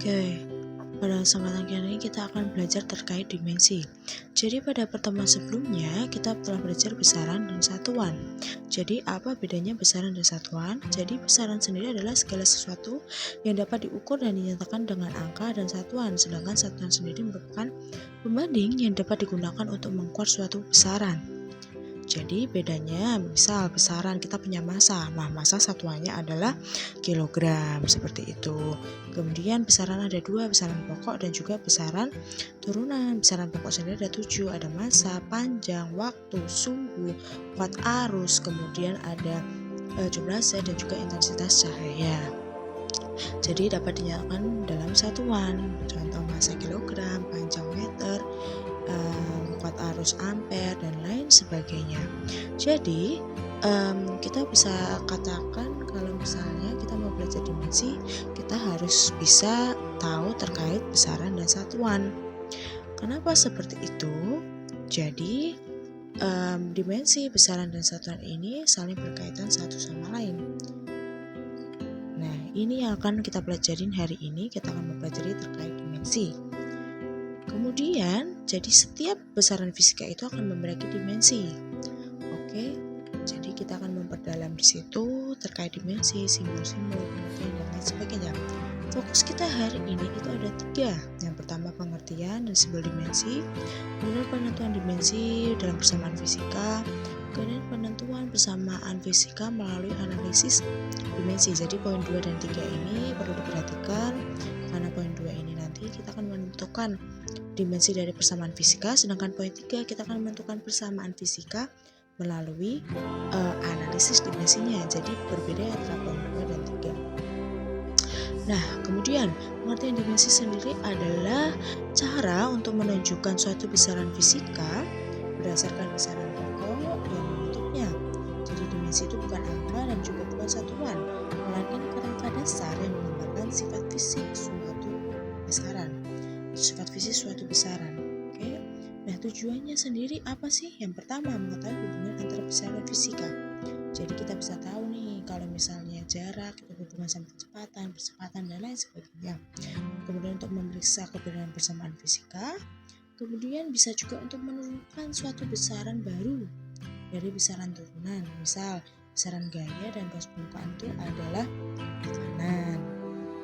Oke, pada kesempatan kali ini kita akan belajar terkait dimensi. Jadi pada pertemuan sebelumnya kita telah belajar besaran dan satuan. Jadi apa bedanya besaran dan satuan? Jadi besaran sendiri adalah segala sesuatu yang dapat diukur dan dinyatakan dengan angka dan satuan, sedangkan satuan sendiri merupakan pembanding yang dapat digunakan untuk mengukur suatu besaran. Jadi bedanya misal besaran kita punya massa. Nah, massa satuannya adalah kilogram seperti itu. Kemudian besaran ada dua, besaran pokok dan juga besaran turunan. Besaran pokok sendiri ada 7, ada massa, panjang, waktu, suhu, kuat arus, kemudian ada jumlah zat dan juga intensitas cahaya. Jadi dapat dinyatakan dalam satuan. Contoh massa kilogram, panjang meter, kuat arus ampere dan lain sebagainya. Jadi kita bisa katakan kalau misalnya kita mau belajar dimensi, kita harus bisa tahu terkait besaran dan satuan. Kenapa seperti itu? Jadi dimensi, besaran dan satuan ini saling berkaitan satu sama lain. Nah, ini yang akan kita pelajarin hari ini. Kita akan mempelajari terkait dimensi. Kemudian, jadi setiap besaran fisika itu akan memiliki dimensi. Oke, jadi kita akan memperdalam di situ terkait dimensi, simbol-simbol, pengertian dan lain sebagainya. Fokus kita hari ini itu ada 3. Yang pertama pengertian dan simbol dimensi, kemudian penentuan dimensi dalam persamaan fisika, kemudian penentuan persamaan fisika melalui analisis dimensi. Jadi poin 2 dan 3 ini perlu diperhatikan karena poin 2 ini nanti kita akan menentukan dimensi dari persamaan fisika, sedangkan poin 3 kita akan menentukan persamaan fisika melalui analisis dimensinya. Jadi berbeda antara poin 2 dan 3. Nah, kemudian pengertian dimensi sendiri adalah cara untuk menunjukkan suatu besaran fisika berdasarkan besaran pokok yang membentuknya. Jadi dimensi itu bukan angka dan juga bukan satuan, melainkan kerangka dasar yang menggambarkan sifat fisik suatu besaran. Sifat fisik suatu besaran. Oke. Nah, tujuannya sendiri apa sih? Yang pertama, mengetahui hubungan antara besaran fisika. Jadi kita bisa tahu nih kalau misalnya jarak itu berhubungan sama percepatan dan lain sebagainya. Kemudian untuk memeriksa kebenaran persamaan fisika, kemudian bisa juga untuk menentukan suatu besaran baru dari besaran turunan. Misal besaran gaya dan ruas permukaan itu adalah tekanan.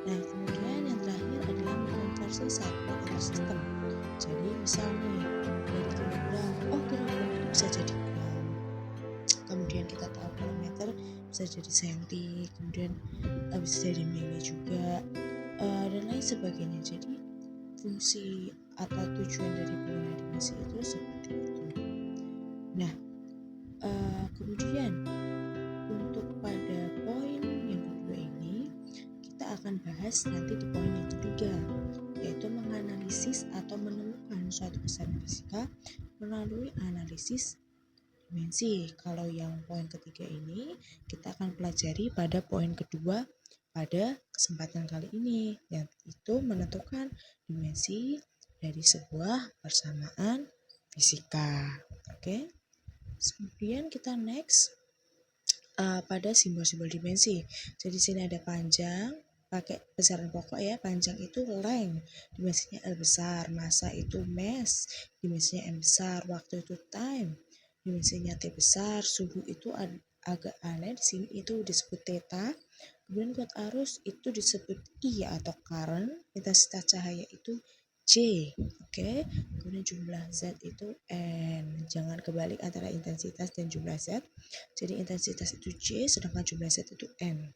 Nah, kemudian yang terakhir adalah mengkonversi satuan antar sistem. Jadi misal nih dari kilogram, kilogram itu bisa jadi gram. Kemudian kita tahu kalau meter bisa jadi senti, kemudian bisa jadi mili juga, dan lain sebagainya. Jadi fungsi atau tujuan dari penggunaan dimensi itu seperti itu. Nah, kemudian untuk pada poin yang kedua ini kita akan bahas nanti di poin yang ketiga, yaitu menganalisis atau menemukan suatu besaran fisika melalui analisis dimensi. Kalau yang poin ketiga ini kita akan pelajari pada poin kedua pada kesempatan kali ini, yaitu menentukan dimensi dari sebuah persamaan fisika. Oke. Kemudian kita next pada simbol-simbol dimensi. Jadi sini ada panjang, pakai besaran pokok ya. Panjang itu length, dimensinya L besar. Massa itu mass, dimensinya M besar. Waktu itu time, dimensinya T besar. Suhu itu agak aneh, di sini itu disebut theta. Kemudian kuat arus itu disebut I atau current. Intensitas cahaya itu J. Oke. Kemudian jumlah zat itu N. Jangan kebalik antara intensitas dan jumlah zat. Jadi intensitas itu J, sedangkan jumlah zat itu N.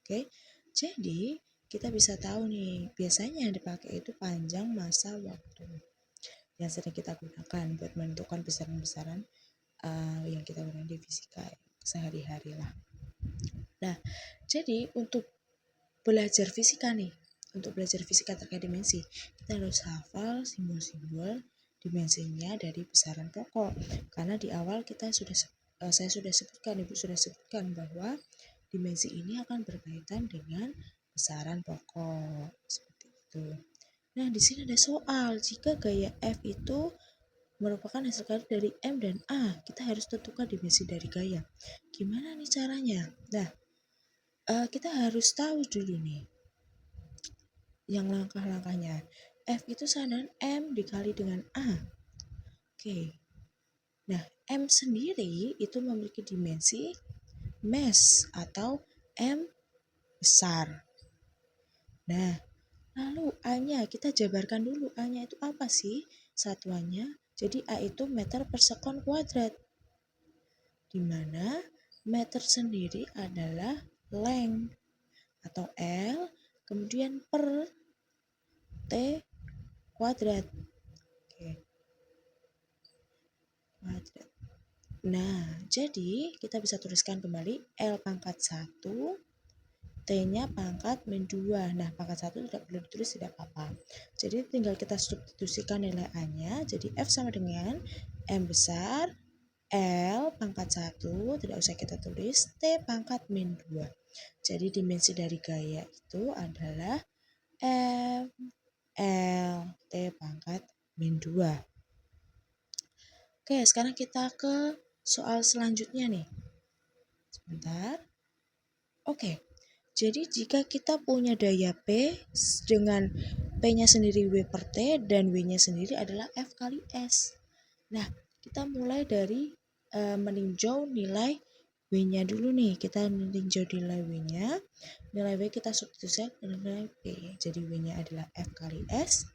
Oke. Jadi kita bisa tahu nih, biasanya yang dipakai itu panjang, massa, waktu yang sering kita gunakan buat menentukan besaran-besaran yang kita gunakan di fisika sehari-hari lah. Nah, jadi untuk belajar fisika nih, untuk belajar fisika terkait dimensi, kita harus hafal simbol-simbol dimensinya dari besaran pokok. Karena di awal saya sudah sebutkan, Ibu sudah sebutkan bahwa dimensi ini akan berkaitan dengan besaran pokok seperti itu. Nah, di sini ada soal, jika gaya F itu merupakan hasil karya dari M dan A, kita harus tentukan dimensi dari gaya. Gimana nih caranya? Nah, kita harus tahu dulu nih yang langkah-langkahnya. F itu sama dengan M dikali dengan A. Oke. Nah, M sendiri itu memiliki dimensi mass atau M besar. Nah, lalu A-nya kita jabarkan dulu. A-nya itu apa sih satuannya? Jadi A itu meter per sekon kuadrat. Di mana meter sendiri adalah length atau L kemudian per T kuadrat. Oke. Kuadrat. Nah, jadi kita bisa tuliskan kembali L pangkat 1, T-nya pangkat min 2. Nah, pangkat 1 tidak perlu ditulis, tidak apa-apa. Jadi tinggal kita substitusikan nilai A-nya. Jadi F sama dengan M besar, L pangkat 1, tidak usah kita tulis, T pangkat min 2. Jadi dimensi dari gaya itu adalah M, L, T pangkat min 2. Oke, sekarang kita ke soal selanjutnya nih. Sebentar. Oke, jadi jika kita punya daya P dengan P-nya sendiri W per T dan W-nya sendiri adalah F kali S. Nah, kita mulai dari meninjau nilai W-nya dulu nih. Kita meninjau nilai W-nya. Nilai W kita substitusikan ke nilai P. Jadi W-nya adalah F kali S.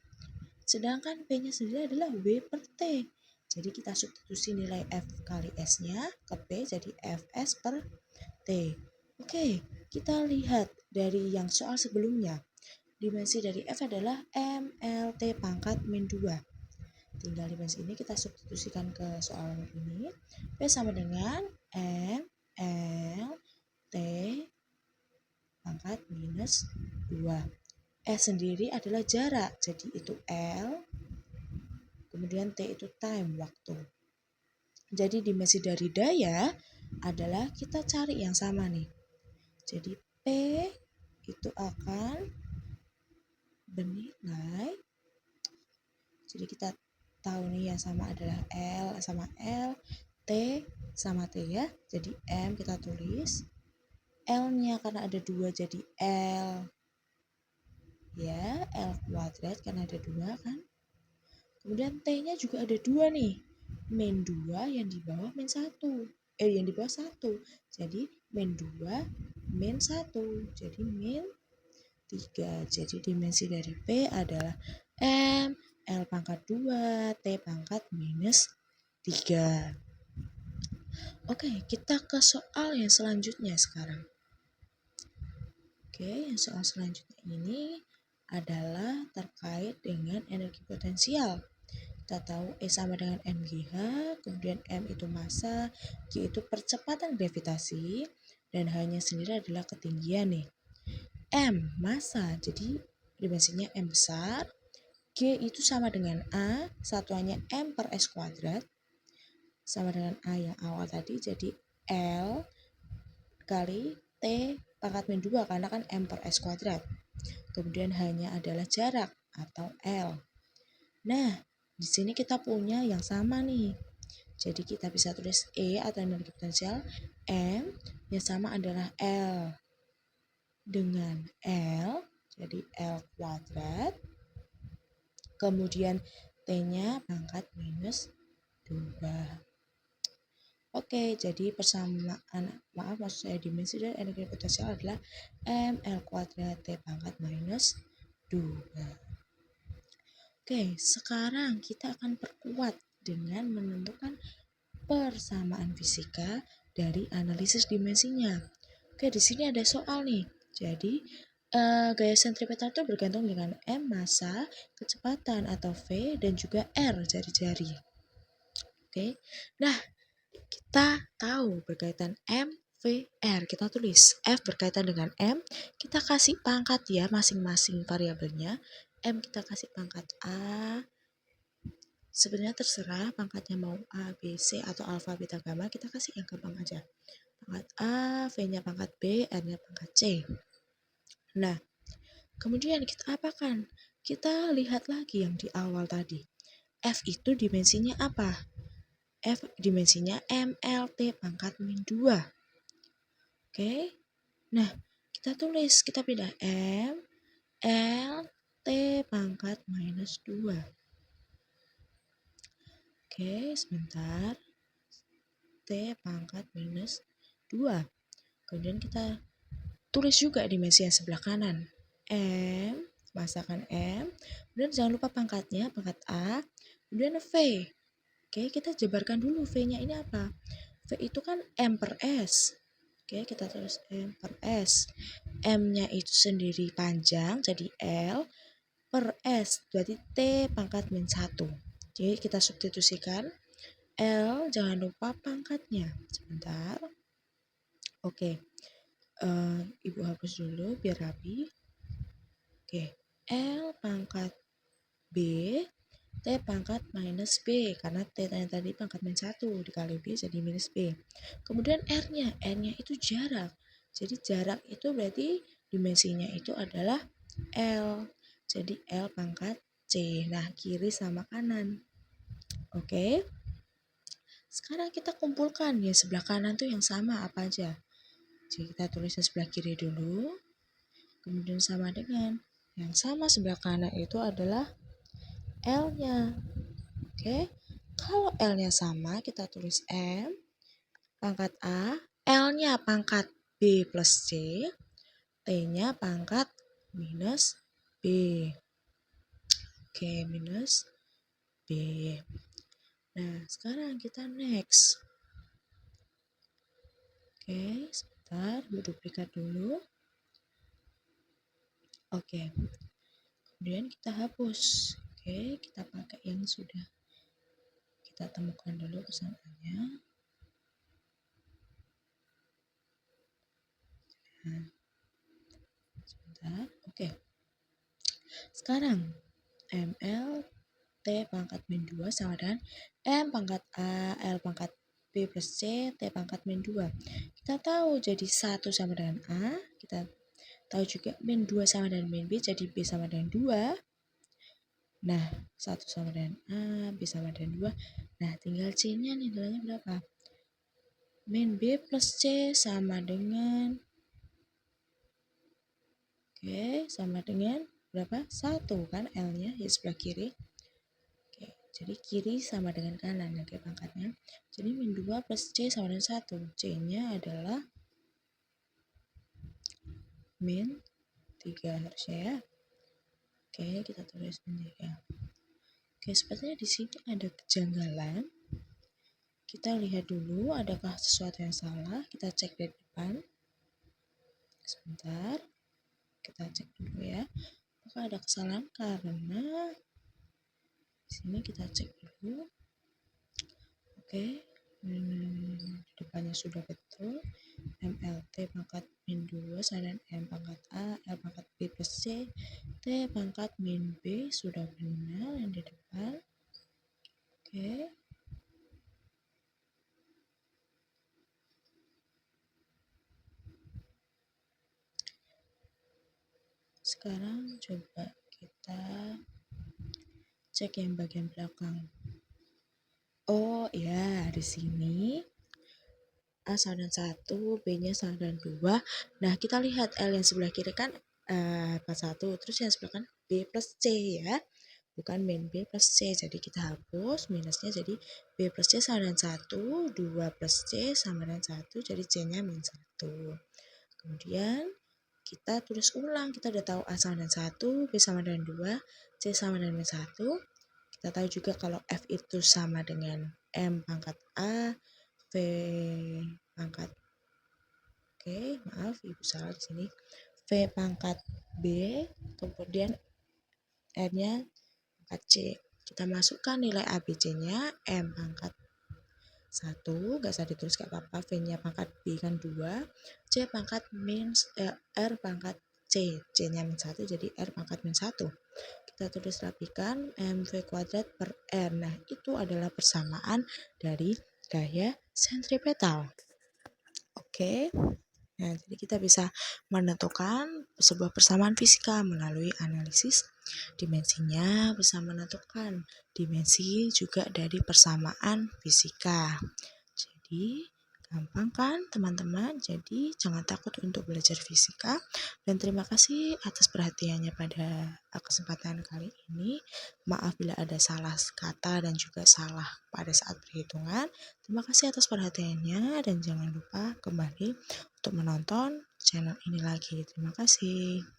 Sedangkan P-nya sendiri adalah W per T. Jadi kita substitusi nilai F kali S-nya ke P jadi Fs per T. Oke, kita lihat dari yang soal sebelumnya. Dimensi dari F adalah MLT pangkat min 2. Tinggal dimensi ini kita substitusikan ke soal ini. P sama dengan MLT pangkat minus 2. S sendiri adalah jarak, jadi itu L. Kemudian T itu time, waktu. Jadi dimensi dari daya adalah kita cari yang sama nih. Jadi P itu akan bernilai. Jadi kita tahu nih yang sama adalah L sama L, T sama T ya. Jadi M kita tulis. L-nya karena ada 2 jadi L. Ya, L kuadrat karena ada 2 kan. Kemudian T-nya juga ada 2 nih. Min 2 yang di bawah min 1. Yang di bawah 1. Jadi min 2 min 1. Jadi min 3. Jadi dimensi dari P adalah M, L pangkat 2, T pangkat minus 3. Oke, kita ke soal yang selanjutnya sekarang. Oke, yang soal selanjutnya ini adalah terkait dengan energi potensial. Kita tahu E sama dengan mgh, kemudian M itu massa, G itu percepatan gravitasi, dan H-nya sendiri adalah ketinggian nih. M, massa, jadi dimensinya M besar. G itu sama dengan A, satuannya M per S kuadrat. Sama dengan A yang awal tadi, jadi L kali T pangkat min 2, karena kan M per S kuadrat. Kemudian H-nya adalah jarak atau L. Nah, di sini kita punya yang sama nih. Jadi kita bisa tulis E atau energi potensial M yang sama adalah L dengan L, jadi L kuadrat. Kemudian T-nya pangkat minus 2. Oke, jadi persamaan, maksud saya dimensi dari energi potensial adalah ML kuadrat T pangkat minus 2. Oke, sekarang kita akan perkuat dengan menentukan persamaan fisika dari analisis dimensinya. Oke, di sini ada soal nih. Jadi, gaya sentripetal itu bergantung dengan M massa, kecepatan atau V, dan juga R jari-jari. Oke, nah kita tahu berkaitan M, V, R. Kita tulis F berkaitan dengan M, kita kasih pangkat ya masing-masing variabelnya. M kita kasih pangkat A, sebenarnya terserah pangkatnya mau A, B, C atau alfa, beta, gamma, kita kasih yang gampang aja. Pangkat A, V-nya pangkat B, R-nya pangkat C. Nah, kemudian kita apakan? Kita lihat lagi yang di awal tadi. F itu dimensinya apa? F dimensinya MLT pangkat min 2. Oke. Nah, kita tulis, kita pindah M, L, pangkat minus 2. Oke, sebentar. T pangkat minus 2. Kemudian kita tulis juga dimensi yang sebelah kanan. M, masukkan M. Kemudian jangan lupa pangkatnya, pangkat A. Kemudian V. Oke, kita jabarkan dulu V-nya ini apa? V itu kan M per S. Oke, kita tulis M per S. M-nya itu sendiri panjang, jadi L per S. Berarti T pangkat min 1. Jadi kita substitusikan. L, jangan lupa pangkatnya. Sebentar. Oke, Ibu hapus dulu biar rapi. Oke, L pangkat B, T pangkat minus B. Karena T tadi pangkat min 1 dikali B jadi minus B. Kemudian R-nya itu jarak. Jadi jarak itu berarti dimensinya itu adalah L. Jadi L pangkat C. Nah, kiri sama kanan. Oke. Sekarang kita kumpulkan yang sebelah kanan tuh yang sama apa aja. Jadi kita tulis yang sebelah kiri dulu. Kemudian sama dengan yang sama sebelah kanan itu adalah L-nya. Oke. Kalau L-nya sama, kita tulis M pangkat A, L-nya pangkat B plus C, T-nya pangkat minus B. Oke, minus B. Nah, sekarang kita next. Oke, sebentar, duplikat dulu. Oke, kemudian kita hapus. Oke, kita pakai yang sudah kita temukan dulu kesamaannya. Nah, sebentar. Oke, sekarang ML T pangkat min 2 sama dengan M pangkat A, L pangkat B plus C, T pangkat min 2. Kita tahu jadi 1 sama dengan A. Kita tahu juga min 2 sama dengan min B, jadi B sama dengan 2. Nah, 1 sama dengan A, B sama dengan 2. Nah, tinggal C-nya nih nilainya berapa? Min B plus C sama dengan sama dengan berapa? 1 kan L-nya di sebelah kiri. Jadi kiri sama dengan kanan ya pangkatnya. Jadi min 2 plus C sama dengan 1. C-nya adalah min 3 harusnya ya. Oke, kita tulis min 3. Oke, sepertinya di sini ada kejanggalan. Kita lihat dulu adakah sesuatu yang salah. Kita cek dari depan. Sebentar. Kita cek dulu ya. Apakah ada kesalahan karena di sini kita cek dulu. Oke, depannya sudah betul. MLT pangkat min 2 sama dengan M pangkat A, L pangkat B plus C, T pangkat min B sudah benar yang di depan. Oke. Sekarang coba kita cek yang bagian belakang. Oh ya, di sini A sama dengan 1, B-nya sama dengan 2. Nah, kita lihat L yang sebelah kiri kan 41, terus yang sebelah kan B plus C ya. Bukan min B plus C, jadi kita hapus minusnya jadi B plus C sama dengan 1, 2 plus C sama dengan 1, jadi C-nya min 1. Kemudian kita tulis ulang, kita udah tahu A sama dengan 1, B sama dengan 2, C sama dengan min 1. Kita tahu juga kalau F itu sama dengan M pangkat A, V pangkat maaf ibu salah di sini, V pangkat B, kemudian R-nya pangkat C. Kita masukkan nilai A, B, C-nya M pangkat 1, gak usah ditulis gak apa-apa, V-nya pangkat B kan 2, C pangkat R pangkat C, C-nya min 1 jadi R pangkat min 1. Kita tulis rapikan MV kuadrat per R. Nah, itu adalah persamaan dari gaya sentripetal. Oke. Nah, jadi kita bisa menentukan sebuah persamaan fisika melalui analisis dimensinya, bisa menentukan dimensi juga dari persamaan fisika. Jadi, Gampang kan teman-teman? Jadi jangan takut untuk belajar fisika dan terima kasih atas perhatiannya pada kesempatan kali ini. Maaf bila ada salah kata dan juga salah pada saat perhitungan. Terima kasih atas perhatiannya dan jangan lupa kembali untuk menonton channel ini lagi. Terima kasih.